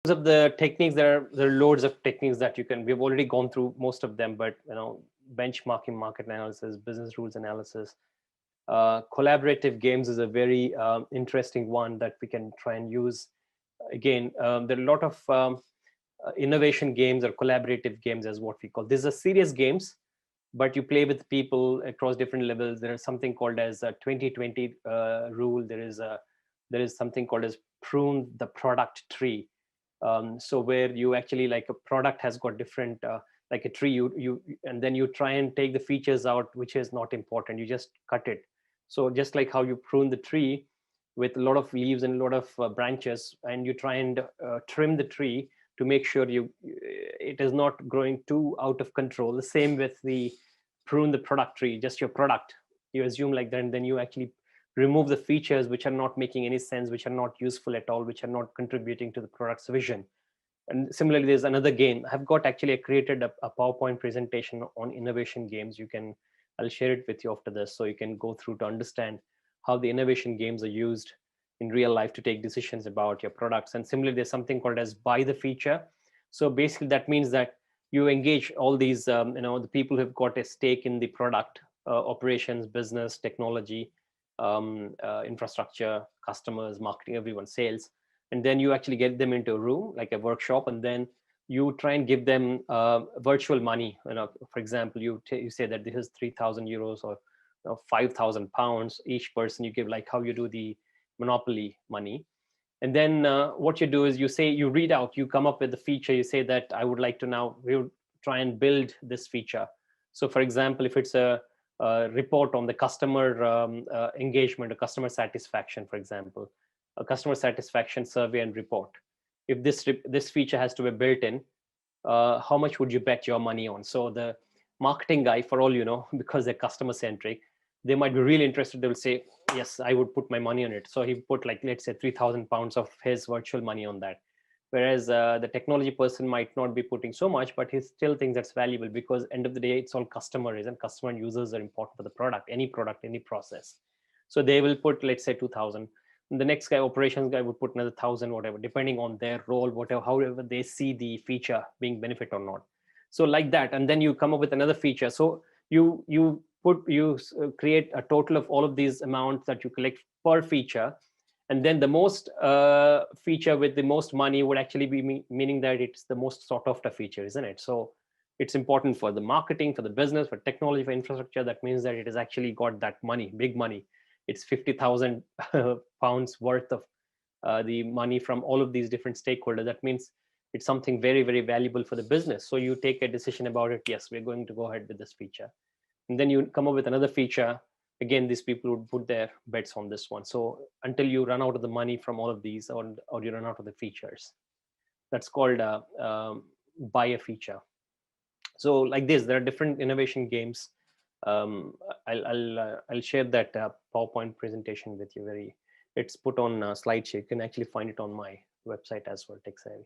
Of the techniques, there are loads of techniques that you can. We've already gone through most of them, but benchmarking, market analysis, business rules analysis, collaborative games is a very interesting one that we can try and use. Again, there are a lot of innovation games or collaborative games, as what we call. These are serious games, but you play with people across different levels. There is something called as a 2020 rule. There is something called as prune the product tree. So where you actually, like, a product has got different, like a tree, you and then you try and take the features out which is not important, you just cut it. So just like how you prune the tree with a lot of leaves and a lot of branches, and you try and trim the tree to make sure it is not growing too out of control. The same with the prune the product tree, just your product, you assume like that, and then you actually remove the features which are not making any sense, which are not useful at all, which are not contributing to the product's vision. And similarly, there's another game I've got. Actually, I created a PowerPoint presentation on innovation games. I'll share it with you after this, so you can go through to understand how the innovation games are used in real life to take decisions about your products. And similarly, there's something called as buy the feature. So basically that means that you engage all these the people who've got a stake in the product, operations, business, technology, infrastructure, customers, marketing, everyone, sales, and then you actually get them into a room like a workshop, and then you try and give them virtual money. For example, you say that this is 3,000 euros or 5,000 pounds each person. You give, like how you do the monopoly money. And then what you do is you read out, you come up with the feature. You say that I would like to now, we would try and build this feature. So for example, if it's a report on the customer engagement or customer satisfaction, for example, a customer satisfaction survey and report, if this feature has to be built in, how much would you bet your money on? So the marketing guy, for all you know, because they're customer centric, they might be really interested. They will say, yes, I would put my money on it. So he put, like, let's say 3,000 pounds of his virtual money on that. Whereas the technology person might not be putting so much, but he still thinks that's valuable, because end of the day, it's all customer and customer and users are important for the product, any process. So they will put, let's say 2,000. The next guy, operations guy, would put another 1,000, whatever, depending on their role, whatever, however they see the feature being benefit or not. So like that, and then you come up with another feature. So you create a total of all of these amounts that you collect per feature, and then the most feature with the most money would actually be meaning that it's the most sought after feature, isn't it? So it's important for the marketing, for the business, for technology, for infrastructure. That means that it has actually got that money, big money. It's 50,000 pounds worth of the money from all of these different stakeholders. That means it's something very, very valuable for the business. So you take a decision about it. Yes, we're going to go ahead with this feature. And then you come up with another feature. Again, these people would put their bets on this one. So until you run out of the money from all of these, or you run out of the features. That's called buy a feature. So like this, there are different innovation games. I'll share that PowerPoint presentation with you. It's put on SlideShare. You can actually find it on my website as well, Texavi.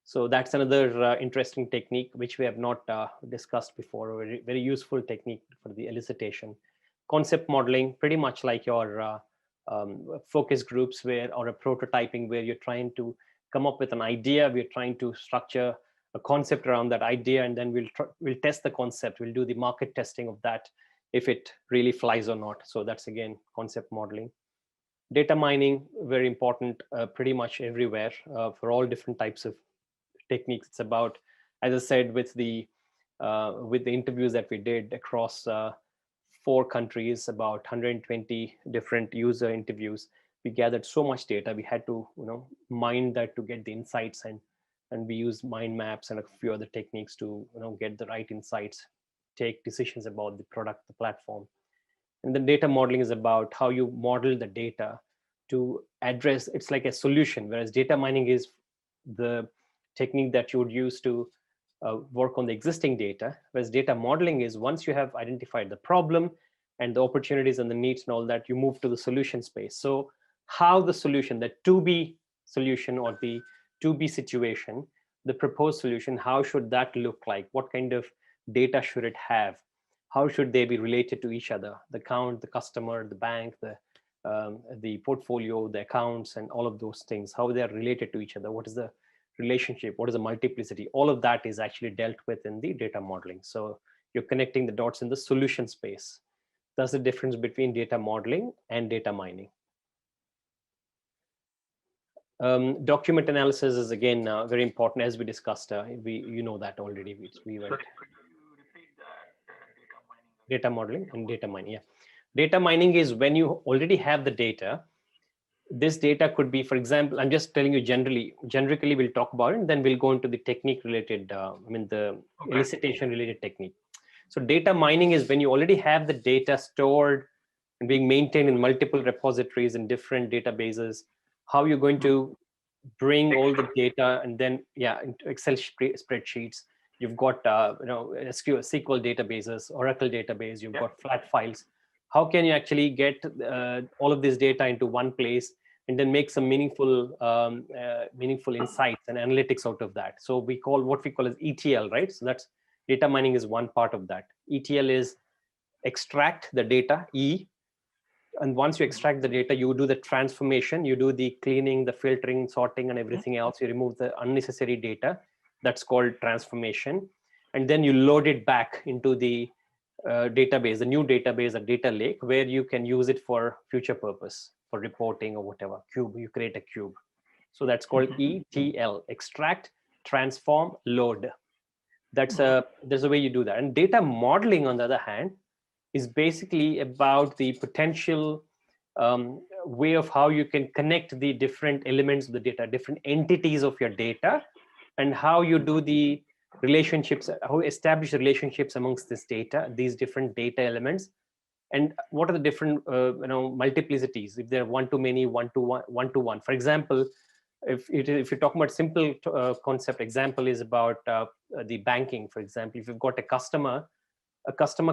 So that's another interesting technique which we have not discussed before. A very, very useful technique for the elicitation. Concept modeling, pretty much like your focus groups or a prototyping, where you're trying to come up with an idea. We're trying to structure a concept around that idea, and then we'll test the concept. We'll do the market testing of that, if it really flies or not. So that's, again, concept modeling. Data mining, very important, pretty much everywhere, for all different types of techniques. It's about, as I said, with the interviews that we did across 4 countries, about 120 different user interviews, we gathered so much data. We had to mine that to get the insights, and we used mind maps and a few other techniques to get the right insights, take decisions about the product, the platform. And then data modeling is about how you model the data to address, it's like a solution, whereas data mining is the technique that you would use to work on the existing data, whereas data modeling is, once you have identified the problem and the opportunities and the needs and all that, you move to the solution space. So how the solution, the to-be solution or the to-be situation, the proposed solution, how should that look like? What kind of data should it have? How should they be related to each other? The account, the customer, the bank, the portfolio, the accounts, and all of those things, how they are related to each other. What is the relationship, what is the multiplicity, all of that is actually dealt with in the data modeling. So you're connecting the dots in the solution space. That's the difference between data modeling and data mining. Document analysis is again very important, as we discussed. You know that already. We went. Sorry, could you repeat that Data modeling and data mining. Yeah, data mining is when you already have the data. This data could be, for example, I'm just telling you generically we'll talk about it, and then we'll go into the technique related, the Okay. elicitation related technique. So data mining is when you already have the data stored and being maintained in multiple repositories in different databases. How you're going to bring all the data, and then into Excel spreadsheets. You've got SQL databases, Oracle database. You've got flat files. How can you actually get all of this data into one place and then make some meaningful insights and analytics out of that? So what we call as ETL, right? So that's data mining is one part of that. ETL is extract the data, and once you extract the data, you do the transformation, you do the cleaning, the filtering, sorting, and everything else. You remove the unnecessary data. That's called transformation. And then you load it back into the database, the new database, a data lake, where you can use it for future purpose, for reporting or whatever. You create a cube. So that's called ETL, extract, transform, load. There's a way you do that. And data modeling, on the other hand, is basically about the potential way of how you can connect the different elements of the data, different entities of your data, and how you do the relationships, how you establish relationships amongst this data, these different data elements, and what are the different multiplicities, if they're one to many, one to one, one to one. For example, if you're talking about simple concept, example is about the banking. For example, if you've got a customer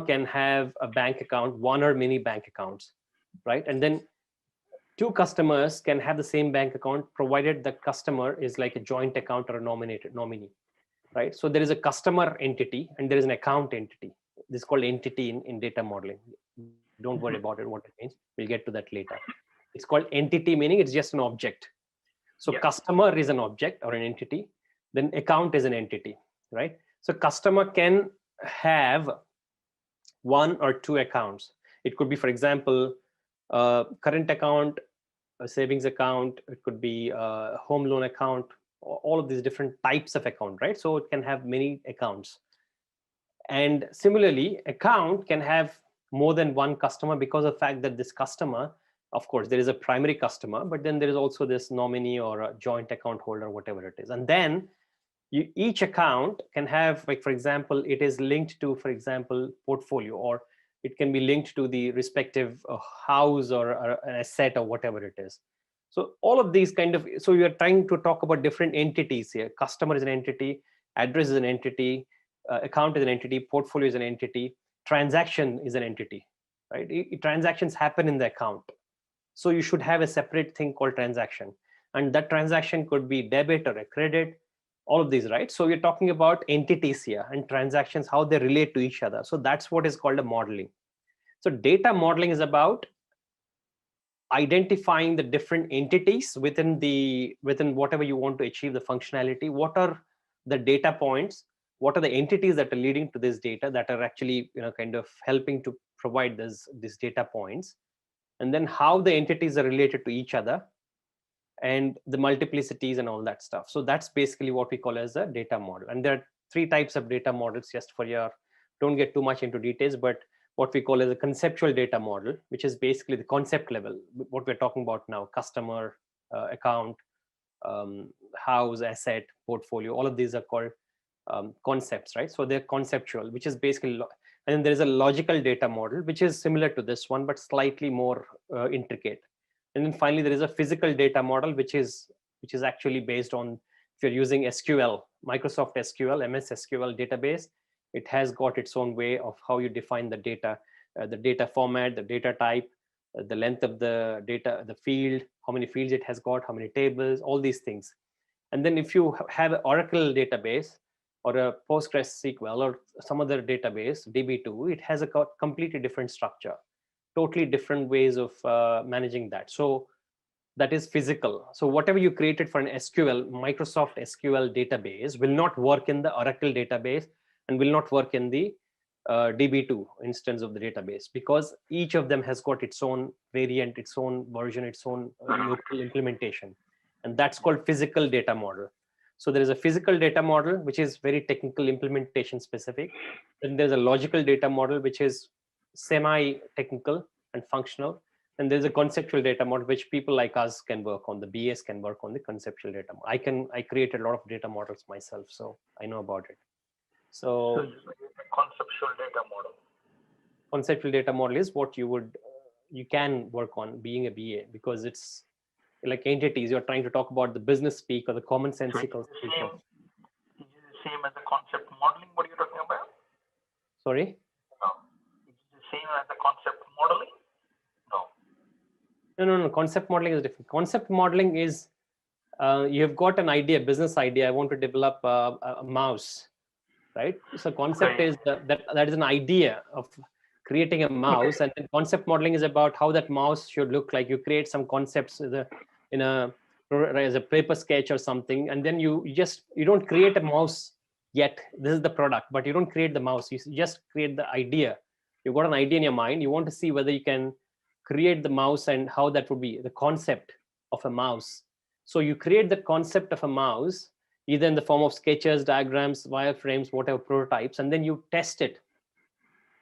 can have a bank account, one or many bank accounts, right? And then two customers can have the same bank account, provided the customer is like a joint account or a nominee, right? So there is a customer entity and there is an account entity. This is called entity in data modeling. Don't worry about it, what it means. We'll get to that later. It's called entity, meaning it's just an object. So customer is an object or an entity, then account is an entity, right? So customer can have one or two accounts. It could be, for example, current account, a savings account. It could be a home loan account, all of these different types of account, right? So it can have many accounts. And similarly, account can have more than one customer, because of the fact that this customer, of course, there is a primary customer, but then there is also this nominee or a joint account holder, whatever it is. And then each account can have, like, for example, it is linked to, for example, portfolio, or it can be linked to the respective house or an asset or whatever it is. So all of these so you're trying to talk about different entities here. Customer is an entity, address is an entity, account is an entity, portfolio is an entity, transaction is an entity, right? Transactions happen in the account. So you should have a separate thing called transaction. And that transaction could be debit or a credit, all of these, right? So we're talking about entities here and transactions, how they relate to each other. So that's what is called a modeling. So data modeling is about identifying the different entities within whatever you want to achieve the functionality. What are the data points? What are the entities that are leading to this data that are actually kind of helping to provide these data points? And then how the entities are related to each other, and the multiplicities and all that stuff. So that's basically what we call as a data model. And there are three types of data models, just for your, don't get too much into details, but what we call as a conceptual data model, which is basically the concept level, what we're talking about now: customer, account, house, asset, portfolio. All of these are called concepts, right? So they're conceptual, which is basically, and then there is a logical data model, which is similar to this one, but slightly more intricate. And then finally, there is a physical data model, which is actually based on, if you're using SQL, Microsoft SQL, MS SQL database, it has got its own way of how you define the data format, the data type, the length of the data, the field, how many fields it has got, how many tables, all these things. And then if you have an Oracle database or a PostgreSQL or some other database, DB2, it has a completely different structure, totally different ways of managing that. So that is physical. So whatever you created for an SQL, Microsoft SQL database will not work in the Oracle database and will not work in the DB2 instance of the database, because each of them has got its own variant, its own version, its own local implementation. And that's called physical data model. So there is a physical data model, which is very technical, implementation specific. Then there's a logical data model, which is semi-technical and functional. And there's a conceptual data model, which people like us can work on. The BS can work on the conceptual data model. I created a lot of data models myself, so I know about it. So So this is a conceptual data model. conceptual data model is what you can work on being a BA, because it's like entities. You're trying to talk about the business speak or the So commonsensical speak of. it is the same as the concept modeling. What are you talking about? Sorry. No. It is the same as the concept modeling. No. No. Concept modeling is different. Concept modeling is you've got an idea, business idea. I want to develop a mouse, right? So concept Okay. is that is an idea of creating a mouse, and then concept modeling is about how that mouse should look like. You create some concepts in a as a paper sketch or something, and then you don't create a mouse yet. This is the product, but you don't create the mouse. You just create the idea. You've got an idea in your mind. You want to see whether you can create the mouse and how that would be the concept of a mouse. So you create the concept of a mouse either in the form of sketches, diagrams, wireframes, whatever prototypes, and then you test it.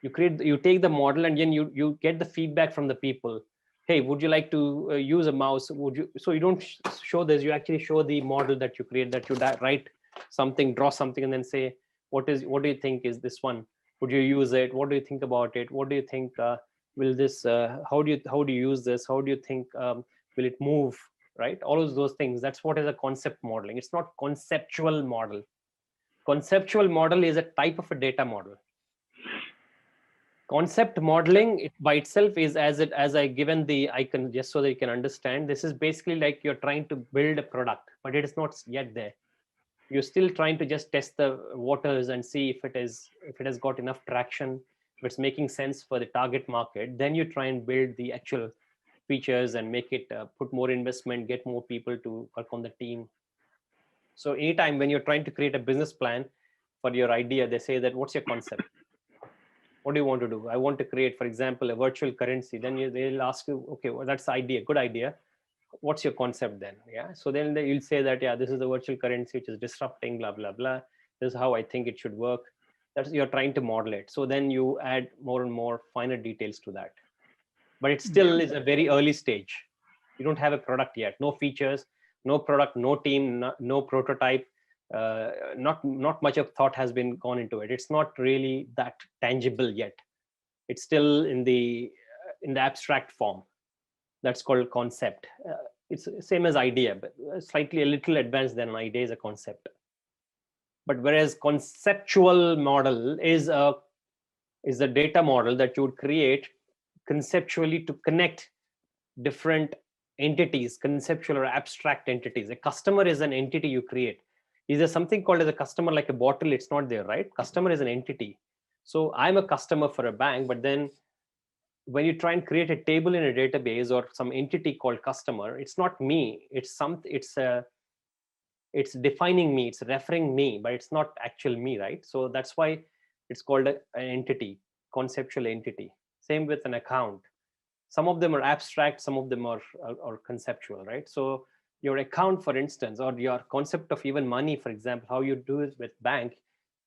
You take the model, and then you get the feedback from the people. Hey, would you like to use a mouse? Would you? So you don't show this. You actually show the model that you create. That you write something, draw something, and then say, what do you think is this one? Would you use it? What do you think about it? What do you think? Will this? How do you use this? How do you think? Will it move? Right? All of those things. That's what is a concept modeling. It's not conceptual model. Conceptual model is a type of a data model. Concept modeling by itself is as I given the icon, just so that you can understand. This is basically like you're trying to build a product, but it is not yet there. You're still trying to just test the waters and see if it has got enough traction, if it's making sense for the target market. Then you try and build the actual features and make it put more investment, get more people to work on the team. So anytime when you're trying to create a business plan for your idea, they say that, what's your concept? What do you want to do? I want to create, for example, a virtual currency. Then they'll ask you, okay, well, that's the idea, good idea. What's your concept then? Yeah. So then you'll say that, yeah, this is the virtual currency which is disrupting, blah, blah, blah. This is how I think it should work. That's, you're trying to model it. So then you add more and more finer details to that. But it still is a very early stage. You don't have a product yet, no features, no product, no team, no prototype. Not much of thought has been gone into it. It's not really that tangible yet. It's still in the abstract form. That's called concept. It's same as idea, but slightly a little advanced than an idea is a concept. But whereas conceptual model is a data model that you would create conceptually to connect different entities, conceptual or abstract entities. A customer is an entity you create. Is there something called as a customer like a bottle? It's not there, right? Customer is an entity. So I'm a customer for a bank, but then when you try and create a table in a database or some entity called customer, it's not me. It's defining me, it's referring me, but it's not actual me, right? So that's why it's called an entity, conceptual entity. Same with an account. Some of them are abstract, some of them are conceptual, right? So your account, for instance, or your concept of even money, for example, how you do it with bank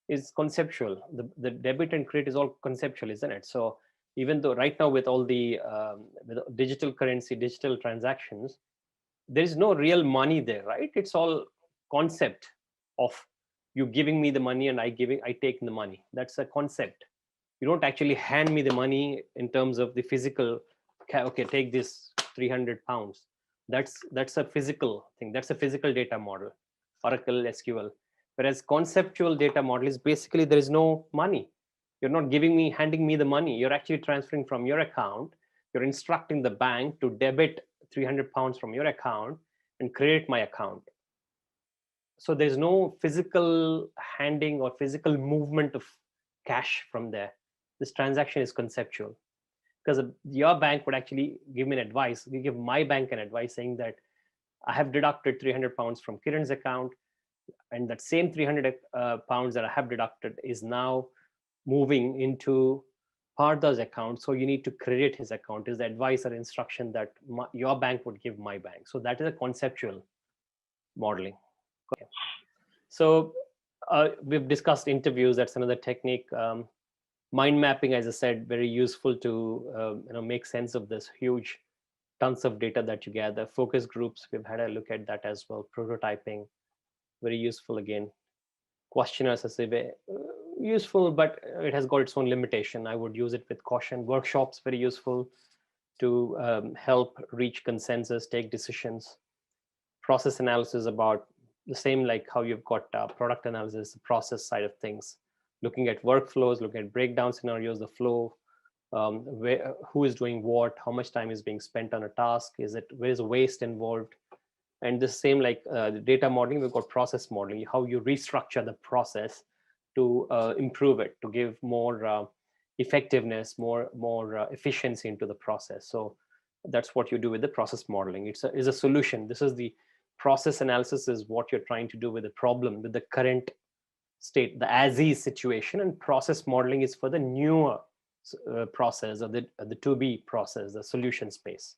is conceptual. The debit and credit is all conceptual, isn't it? So even though right now with all the with digital currency, digital transactions, there is no real money there, right? It's all concept of you giving me the money and I take the money. That's a concept. You don't actually hand me the money in terms of the physical. Okay, take this 300 pounds. That's a physical thing. That's a physical data model, Oracle SQL. Whereas conceptual data model is basically there is no money. You're not handing me the money. You're actually transferring from your account. You're instructing the bank to debit 300 pounds from your account and credit my account. So there's no physical handing or physical movement of cash from there. This transaction is conceptual. because your bank would actually give me an advice. We give my bank an advice saying that I have deducted 300 pounds from Kiran's account, and that same 300 pounds that I have deducted is now moving into Pardha's account. So you need to credit his account, is the advice or instruction that your bank would give my bank. So that is a conceptual modeling. Okay. So we've discussed interviews. That's another technique. Mind mapping, as I said, very useful to make sense of this huge tons of data that you gather. Focus groups, we've had a look at that as well. Prototyping, very useful again. Questionnaires are useful, but it has got its own limitation. I would use it with caution. Workshops, very useful to help reach consensus, take decisions. Process analysis, about the same like how you've got product analysis, the process side of things, looking at workflows, looking at breakdown scenarios, the flow, who is doing what, how much time is being spent on a task, where is waste involved. And the same like the data modeling, we've got process modeling, how you restructure the process to improve it, to give more effectiveness, more efficiency into the process. So that's what you do with the process modeling. It's a solution. This is the process analysis, is what you're trying to do with the problem, with the current state, the as-is situation, and process modeling is for the newer process, or the to-be process, the solution space.